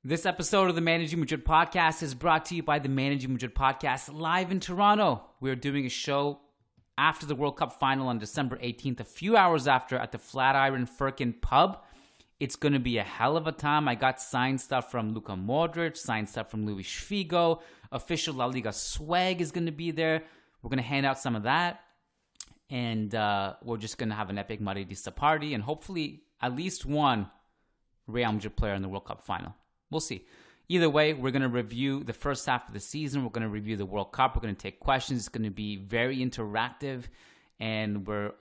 This episode of the Managing Madrid Podcast is brought to you by the Managing Madrid Podcast live in Toronto. We're doing a show after the World Cup final on December 18th, a few hours after at the Flatiron Firkin pub. It's going to be a hell of a time. I got signed stuff from Luka Modric, signed stuff from Luis Figo. Official La Liga swag is going to be there. We're going to hand out some of that. And we're just going to have an epic Madridista party and hopefully at least one Real Madrid player in the World Cup final. We'll see. Either way, we're going to review the first half of the season. We're going to review the World Cup. We're going to take questions. It's going to be very interactive. And we're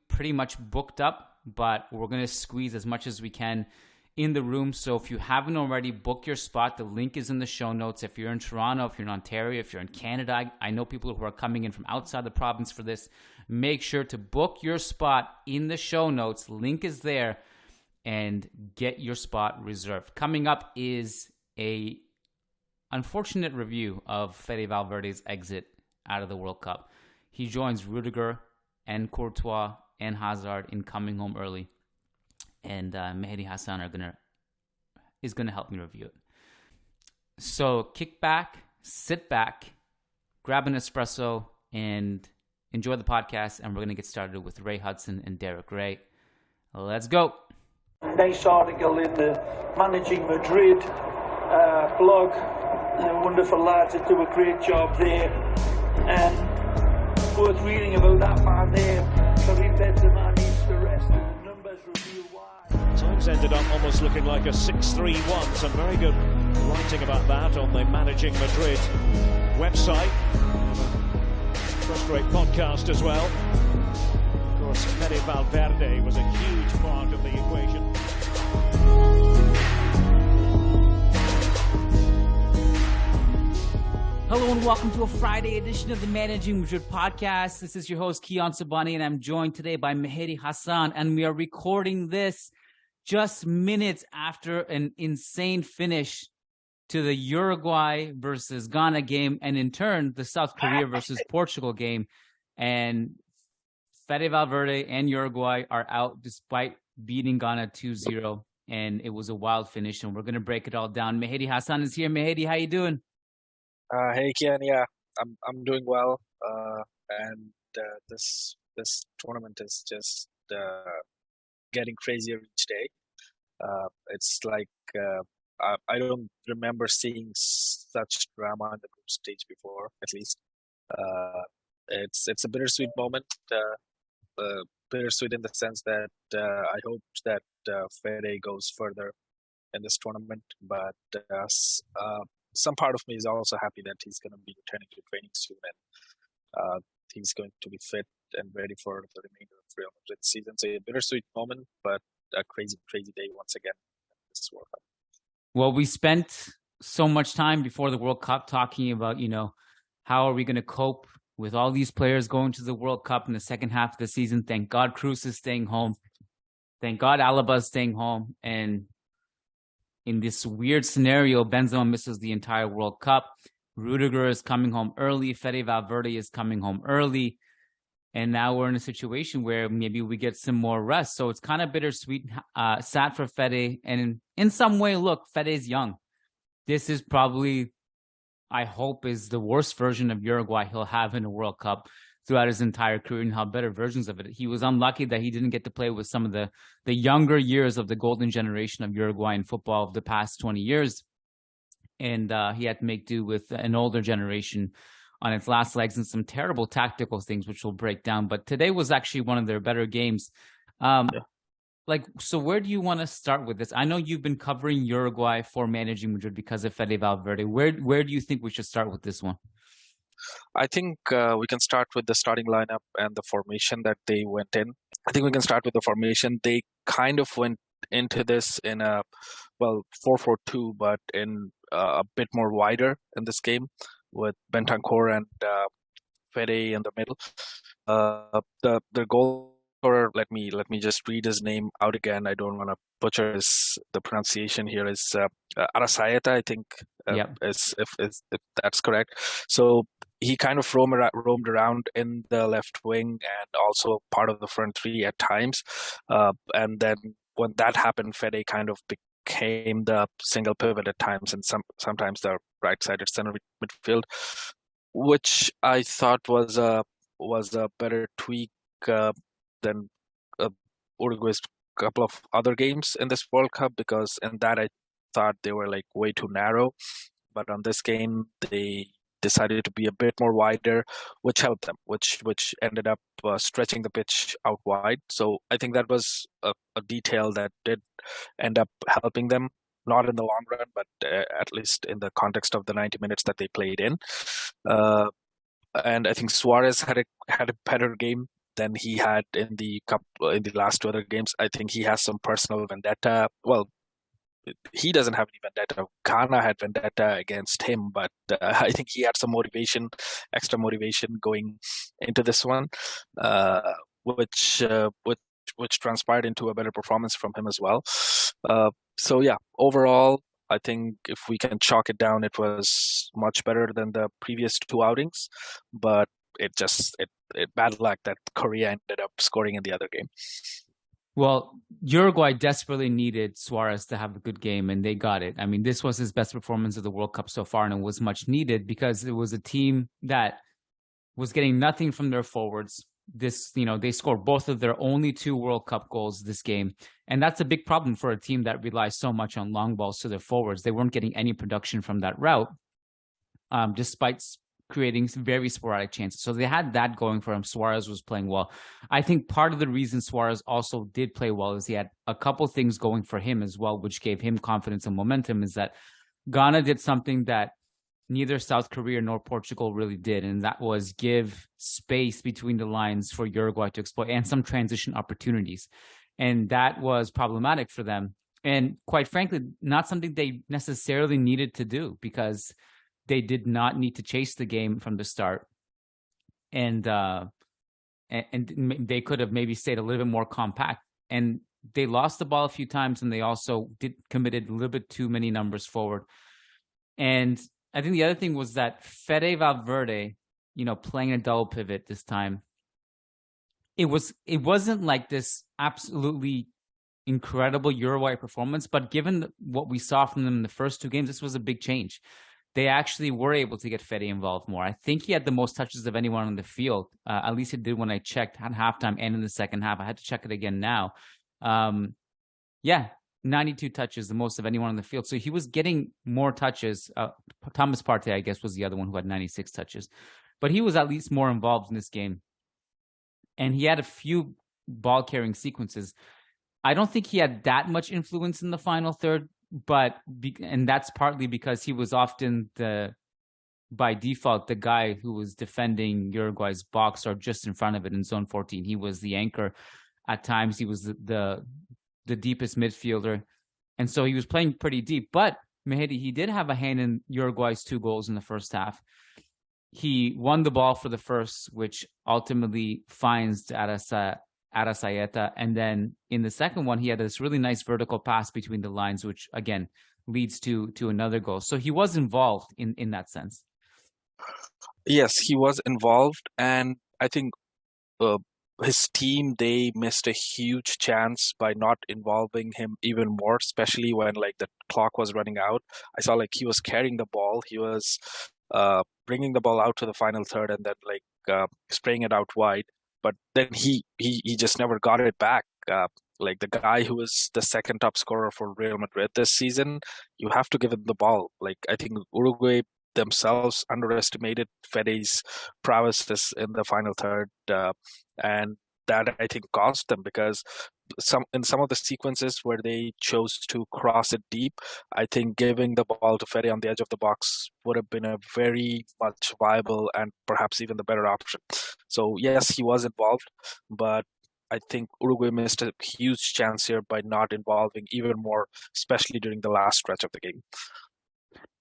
pretty much booked up, but we're going to squeeze as much as we can in the room. So if you haven't already, book your spot. The link is in the show notes. If you're in Toronto, if you're in Ontario, if you're in Canada, I know people who are coming in from outside the province for this. Make sure to book your spot in the show notes. Link is there. And get your spot reserved. Coming up is a unfortunate review of Fede Valverde's exit out of the World Cup. He joins Rudiger and Courtois and Hazard in coming home early. And Mehedi Hassan is gonna help me review it. So kick back, sit back, grab an espresso, and enjoy the podcast. And we're gonna get started with Ray Hudson and Derek Ray. Let's go. Nice article in the Managing Madrid blog. Wonderful lads that do a great job there. And worth reading about that man there. Karim Benzema needs the rest, and the numbers reveal why. Times ended up almost looking like a 6-3-1. Some very good writing about that on the Managing Madrid website. First-rate podcast as well. Of course, Fede Valverde was a huge part of the equation. Hello and welcome to a Friday edition of the Managing Madrid Podcast. This is your host, Kiyan Sobhani, and I'm joined today by Mehedi Hassan, and we are recording this just minutes after an insane finish to the Uruguay versus Ghana game, and in turn, the South Korea versus Portugal game. And Fede Valverde and Uruguay are out despite beating Ghana 2-0, and it was a wild finish, and we're going to break it all down. Mehedi Hassan is here. Mehedi, how you doing? Hey Kian, yeah, I'm doing well, and this tournament is just getting crazier each day. It's like I don't remember seeing such drama in the group stage before, at least. It's a bittersweet moment. Bittersweet in the sense that I hope that Fede goes further in this tournament, but some part of me is also happy that he's going to be returning to training soon, and he's going to be fit and ready for the remainder of Real Madrid season. So a bittersweet moment, but a crazy day once again in this World Cup. Well, we spent so much time before the World Cup talking about, how are we going to cope with all these players going to the World Cup in the second half of the season. Thank God Cruz is staying home. Thank God Alaba is staying home. And in this weird scenario, Benzema misses the entire World Cup. Rudiger is coming home early. Fede Valverde is coming home early. And now we're in a situation where maybe we get some more rest. So it's kind of bittersweet, sad for Fede. And in some way, look, Fede's young. This is probably, I hope, is the worst version of Uruguay he'll have in a World Cup throughout his entire career, and have better versions of it. He was unlucky that he didn't get to play with some of the younger years of the golden generation of Uruguayan football of the past 20 years. And he had to make do with an older generation on its last legs and some terrible tactical things, which we'll break down. But today was actually one of their better games. So where do you want to start with this? I know you've been covering Uruguay for Managing Madrid because of Fede Valverde. Where do you think we should start with this one? I think we can start with the starting lineup and the formation that they went in. I think we can start with the formation. They kind of went into this in a 4-4-2, but in a bit more wider in this game with Bentancur and Fede in the middle. The goal scorer, let me just read his name out again. I don't want to butcher the pronunciation here. Is Arasaeta, I think, if that's correct. So he kind of roamed around in the left wing and also part of the front three at times. And then when that happened, Fede kind of became the single pivot at times, and sometimes the right-sided center midfield, which I thought was a better tweak than Uruguay's couple of other games in this World Cup, because in that I thought they were like way too narrow. But on this game, they decided to be a bit more wider, which helped them, which ended up stretching the pitch out wide. So I think that was a detail that did end up helping them, not in the long run, but at least in the context of the 90 minutes that they played in. And I think Suarez had a better game than he had in the last 2 other games. I think he has some personal vendetta. Well, he doesn't have any vendetta. Ghana had vendetta against him, but I think he had some extra motivation going into this one, which transpired into a better performance from him as well. So yeah, overall, I think if we can chalk it down, it was much better than the previous 2 outings, but it bad luck that Korea ended up scoring in the other game. Well, Uruguay desperately needed Suarez to have a good game, and they got it. I mean, this was his best performance of the World Cup so far, and it was much needed because it was a team that was getting nothing from their forwards. They scored both of their only 2 World Cup goals this game, and that's a big problem for a team that relies so much on long balls to their forwards. They weren't getting any production from that route, despite creating some very sporadic chances. So they had that going for him. Suarez was playing well. I think part of the reason Suarez also did play well is he had a couple things going for him as well, which gave him confidence and momentum, is that Ghana did something that neither South Korea nor Portugal really did, and that was give space between the lines for Uruguay to exploit and some transition opportunities. And that was problematic for them. And quite frankly, not something they necessarily needed to do, because they did not need to chase the game from the start, and they could have maybe stayed a little bit more compact. And they lost the ball a few times, and they also committed a little bit too many numbers forward. And I think the other thing was that Fede Valverde, playing a double pivot this time, it wasn't like this absolutely incredible Uruguay performance, but given what we saw from them in the first 2 games, this was a big change. They actually were able to get Fede involved more. I think he had the most touches of anyone on the field. At least he did when I checked at halftime and in the second half. I had to check it again now. 92 touches, the most of anyone on the field. So he was getting more touches. Thomas Partey, I guess, was the other one who had 96 touches. But he was at least more involved in this game. And he had a few ball-carrying sequences. I don't think he had that much influence in the final third, and that's partly because he was often by default the guy who was defending Uruguay's box or just in front of it in zone 14. He was the anchor. At times he was the deepest midfielder, and so he was playing pretty deep. But Mehedi, he did have a hand in Uruguay's 2 goals in the first half. He won the ball for the first, which ultimately finds Arasayeta, and then in the second one, he had this really nice vertical pass between the lines, which again leads to another goal. So he was involved in that sense. Yes, he was involved, and I think his team, they missed a huge chance by not involving him even more, especially when the clock was running out. I saw he was carrying the ball, he was bringing the ball out to the final third, and then spraying it out wide. But then he just never got it back. The guy who is the second top scorer for Real Madrid this season, you have to give him the ball. I think Uruguay themselves underestimated Fede's prowess in the final third, and that I think cost them, because in some of the sequences where they chose to cross it deep, I think giving the ball to Fede on the edge of the box would have been a very much viable and perhaps even the better option. So yes, he was involved, but I think Uruguay missed a huge chance here by not involving even more, especially during the last stretch of the game.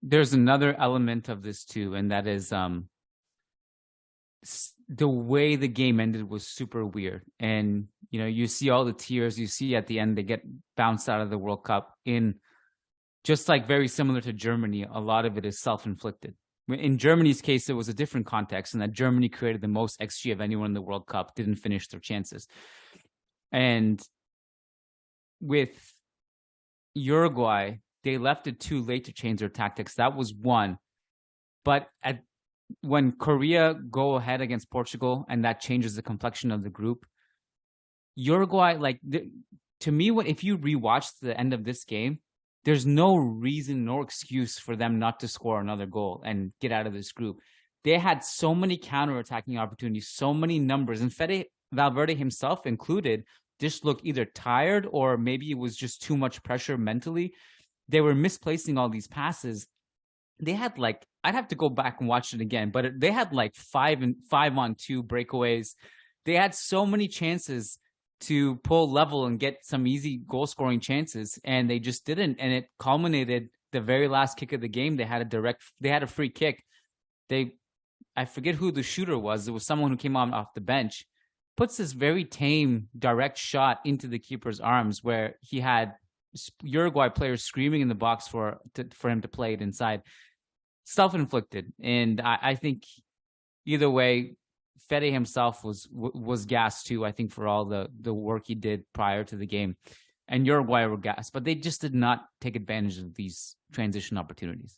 There's another element of this too, and that is the way the game ended was super weird. And you see all the tears, you see at the end they get bounced out of the World Cup. In just very similar to Germany, a lot of it is self-inflicted. In Germany's case, it was a different context, in that Germany created the most XG of anyone in the World Cup, didn't finish their chances. And with Uruguay, they left it too late to change their tactics. That was one. But when Korea go ahead against Portugal and that changes the complexion of the group, Uruguay, to me, if you rewatch the end of this game, there's no reason, no excuse for them not to score another goal and get out of this group. They had so many counter-attacking opportunities, so many numbers, and Fede Valverde himself included just looked either tired or maybe it was just too much pressure mentally. They were misplacing all these passes. They had I'd have to go back and watch it again, but they had 5-on-2 breakaways. They had so many chances to pull level and get some easy goal scoring chances, and they just didn't. And it culminated the very last kick of the game. They had a free kick. I forget who the shooter was. It was someone who came on off the bench, puts this very tame direct shot into the keeper's arms where he had Uruguay players screaming in the box for him to play it inside. Self-inflicted. And I think either way, Fede himself was gassed too, I think, for all the work he did prior to the game. And Uruguay were gassed, but they just did not take advantage of these transition opportunities.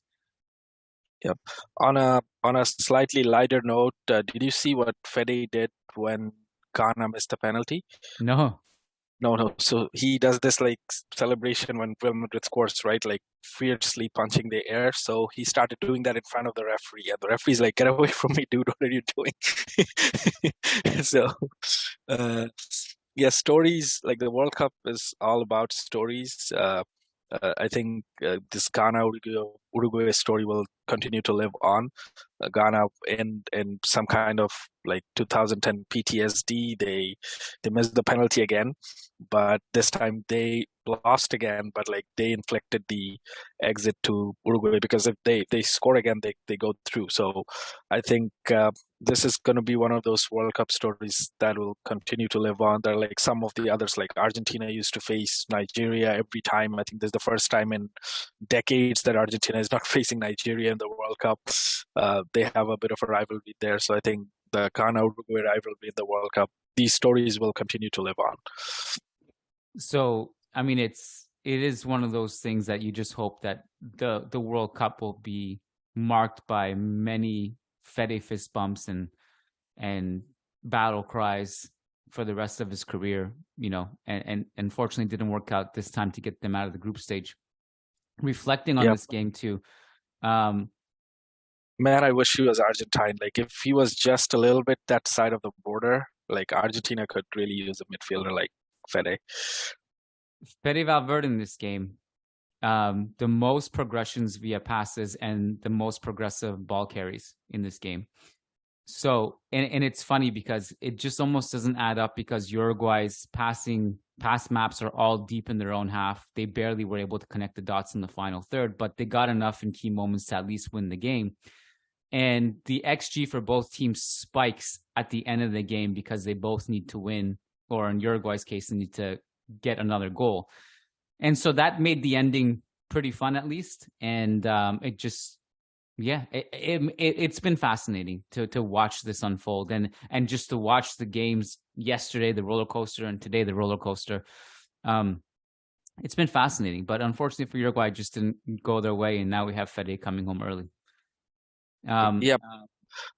Yep. On a slightly lighter note, did you see what Fede did when Ghana missed the penalty? No. So he does this celebration when Real Madrid scores, right? Fiercely punching the air. So he started doing that in front of the referee, and the referee's like, "Get away from me, dude! What are you doing?" So, stories. The World Cup is all about stories. I think this Ghana Uruguay story will continue to live on. Ghana in some kind of 2010 PTSD. They missed the penalty again, but this time they lost again. But they inflicted the exit to Uruguay, because if they score again, they go through. So I think this is going to be one of those World Cup stories that will continue to live on. There are some of the others, Argentina used to face Nigeria every time. I think this is the first time in decades that Argentina is not facing Nigeria in the World Cup. They have a bit of a rivalry there. So I think the Ghana-Uruguay rivalry in the World Cup, these stories will continue to live on. So, I mean, it is one of those things that you just hope that the World Cup will be marked by many Fede fist bumps and battle cries for the rest of his career, and unfortunately didn't work out this time to get them out of the group stage. Reflecting on this game too, man, I wish he was Argentine. If he was just a little bit that side of the border, Argentina could really use a midfielder like Fede. Fede Valverde in this game, the most progressions via passes and the most progressive ball carries in this game. So, and it's funny because it just almost doesn't add up, because Uruguay's pass maps are all deep in their own half. They barely were able to connect the dots in the final third, but they got enough in key moments to at least win the game. And the XG for both teams spikes at the end of the game because they both need to win, or in Uruguay's case, they need to get another goal. And so that made the ending pretty fun, at least. And it just, it's been fascinating to watch this unfold and just to watch the games yesterday, the roller coaster, and today the roller coaster. It's been fascinating, but unfortunately for Uruguay, it just didn't go their way, and now we have Fede coming home early.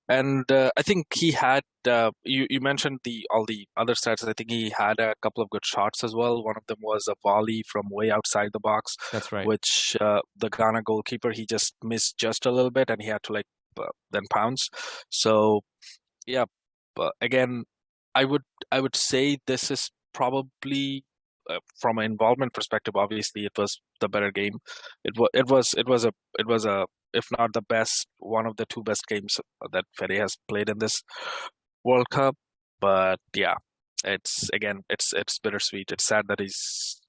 And I think he had, you mentioned all the other stats. I think he had a couple of good shots as well. One of them was a volley from way outside the box. That's right. Which the Ghana goalkeeper, he just missed just a little bit, and he had to then pounce. So again, I would say this is probably from an involvement perspective. Obviously, it was the better game. It was a, if not the best, one of the two best games that Fede has played in this World Cup. But it's bittersweet. It's sad that he's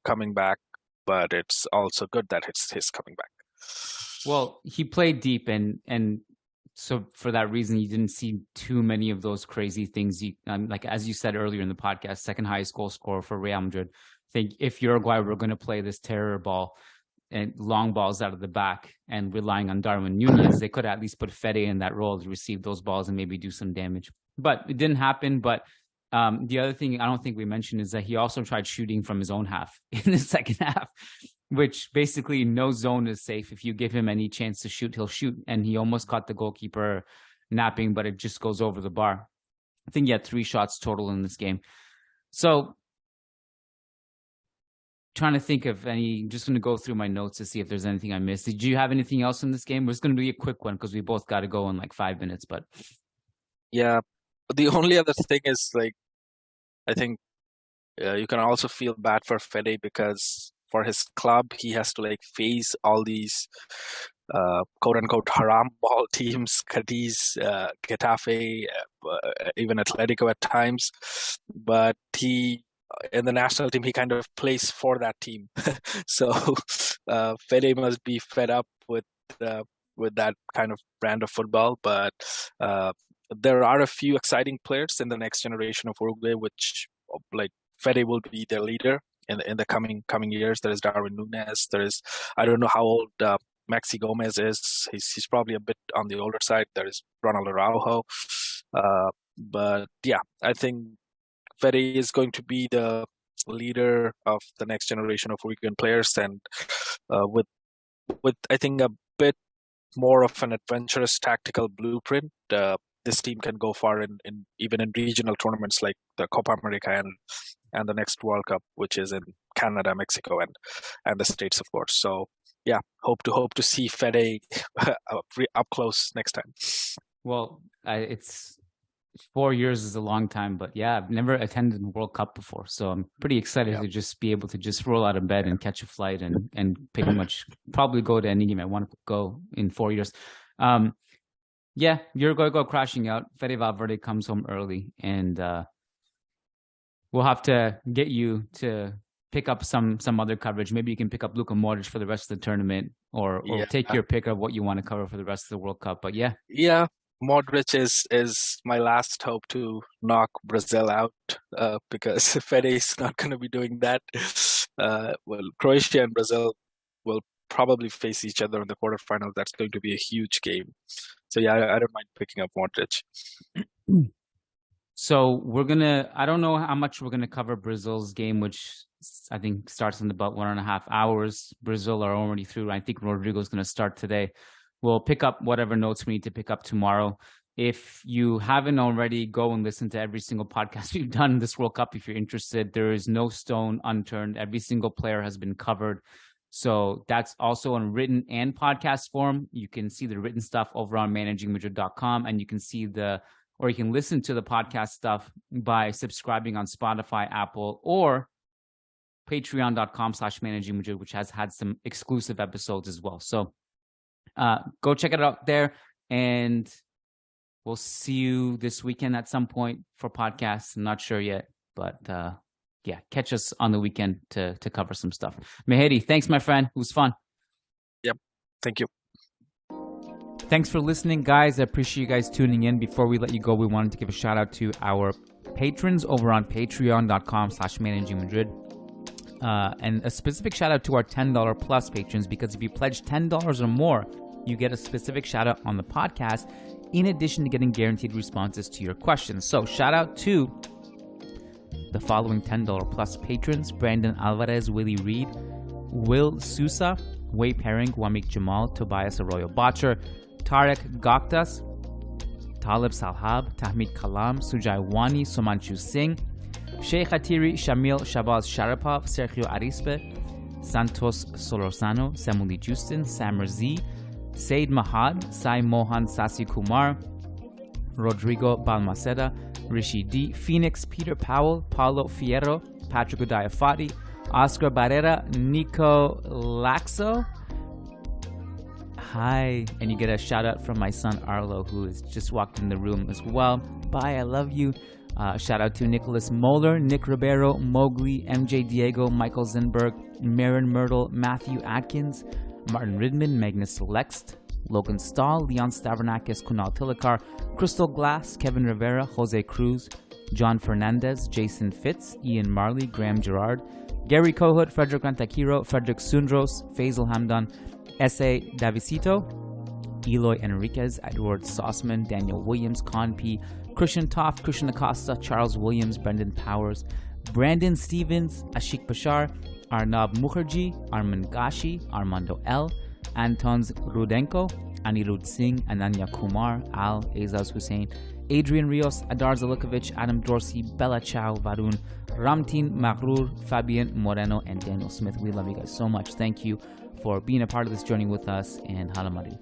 coming back, but it's also good that he's coming back. Well, he played deep, and so for that reason, you didn't see too many of those crazy things. As you said earlier in the podcast, second highest goal scorer for Real Madrid. I think if Uruguay were going to play this terror ball and long balls out of the back and relying on Darwin Nunez, they could at least put Fede in that role to receive those balls and maybe do some damage. But it didn't happen. But The other thing I don't think we mentioned is that he also tried shooting from his own half in the second half, which basically no zone is safe. If you give him any chance to shoot, he'll shoot. And he almost caught the goalkeeper napping, but it just goes over the bar. I think he had 3 shots total in this game. So trying to think of any, just going to go through my notes to see if there's anything I missed. Did you have anything else in this game? It's going to be a quick one because we both got to go in like 5 minutes, but Yeah, the only other thing is like, I think you can also feel bad for Fede because for his club, he has to like face all these quote unquote haram ball teams, Cadiz, Getafe, even Atletico at times. But he, in the national team, he kind of plays for that team. So Fede must be fed up with that kind of brand of football. But there are a few exciting players in the next generation of Uruguay, which like Fede will be their leader in the coming years. There is Darwin Núñez. There is, I don't know how old Maxi Gomez is. He's probably a bit on the older side. There is Ronald Araujo. But yeah, I think Fede is going to be the leader of the next generation of Uruguayan players, and with I think a bit more of an adventurous tactical blueprint, this team can go far in even in regional tournaments like the Copa America and the next World Cup, which is in Canada, Mexico, and the States, of course. So yeah, hope to see Fede up close next time. well, it's 4 years is a long time, but yeah, I've never attended a World Cup before, so I'm pretty excited to just be able to just roll out of bed and catch a flight and pretty much probably go to any game I want to go in 4 years. Yeah, Uruguay go crashing out. Fede Valverde comes home early, and we'll have to get you to pick up some other coverage. Maybe you can pick up Luka Modric for the rest of the tournament, or take your pick of what you want to cover for the rest of the World Cup. But yeah, Modric is my last hope to knock Brazil out, because Fede is not going to be doing that. Well, Croatia and Brazil will probably face each other in the quarterfinals. That's going to be a huge game. So yeah, I don't mind picking up Modric. So I don't know how much we're going to cover Brazil's game, which I think starts in about 1.5 hours. Brazil are already through. I think Rodrigo's going to start today. We'll pick up whatever notes we need to pick up tomorrow. If you haven't already, go and listen to every single podcast we've done in this World Cup. If you're interested, there is no stone unturned. Every single player has been covered. So that's also in written and podcast form. You can see the written stuff over on managingmadrid.com, and you can see you can listen to the podcast stuff by subscribing on Spotify, Apple, or patreon.com/managingmadrid, which has had some exclusive episodes as well. So go check it out there, and we'll see you this weekend at some point for podcasts. I'm not sure yet, but yeah, catch us on the weekend to cover some stuff. Mehedi, thanks, my friend. It was fun. Yep. Thank you. Thanks for listening, guys. I appreciate you guys tuning in. Before we let you go, we wanted to give a shout out to our patrons over on patreon.com/managingmadrid. And a specific shout out to our $10 plus patrons, because if you pledge $10 or more, you get a specific shout out on the podcast, in addition to getting guaranteed responses to your questions. So shout out to the following $10 plus patrons: Brandon Alvarez, Willie Reed, Will Sousa, Wei Pering, Wamik Jamal, Tobias Arroyo Botcher, Tarek Goktas, Talib Salhab, Tahmid Kalam, Sujai Wani, Somanchu Singh, Sheikh Atiri, Shamil Shabaz Sharapov, Sergio Arispe, Santos Solorzano, Samuli Justin, Samar Z, Said Mahad, Sai Mohan Sasi Kumar, Rodrigo Balmaceda, Rishi D, Phoenix, Peter Powell, Paulo Fierro, Patrick Udayafati, Oscar Barrera, Nico Laxo. Hi. And you get a shout out from my son Arlo, who has just walked in the room as well. Bye, I love you. Shout out to Nicholas Moeller, Nick Ribeiro, Mowgli, MJ Diego, Michael Zinberg, Marin Myrtle, Matthew Atkins, Martin Ridman, Magnus Lext, Logan Stahl, Leon Stavronakis, Kunal Tilakar, Crystal Glass, Kevin Rivera, Jose Cruz, John Fernandez, Jason Fitz, Ian Marley, Graham Gerard, Gary Kohut, Frederick Rantakiro, Frederick Sundros, Faisal Hamdan, S.A. Davisito, Eloy Enriquez, Edward Sossman, Daniel Williams, Con P, Christian Toft, Christian Acosta, Charles Williams, Brendan Powers, Brandon Stevens, Ashik Bashar, Arnab Mukherjee, Arman Gashi, Armando L, Antons Rudenko, Anirudh Singh, Ananya Kumar, Al, Azaz Hussain, Adrian Rios, Adar Zalikovic, Adam Dorsey, Bella Chow, Varun, Ramtin Maghrur, Fabian Moreno, and Daniel Smith. We love you guys so much. Thank you for being a part of this journey with us, and Hala Madrid.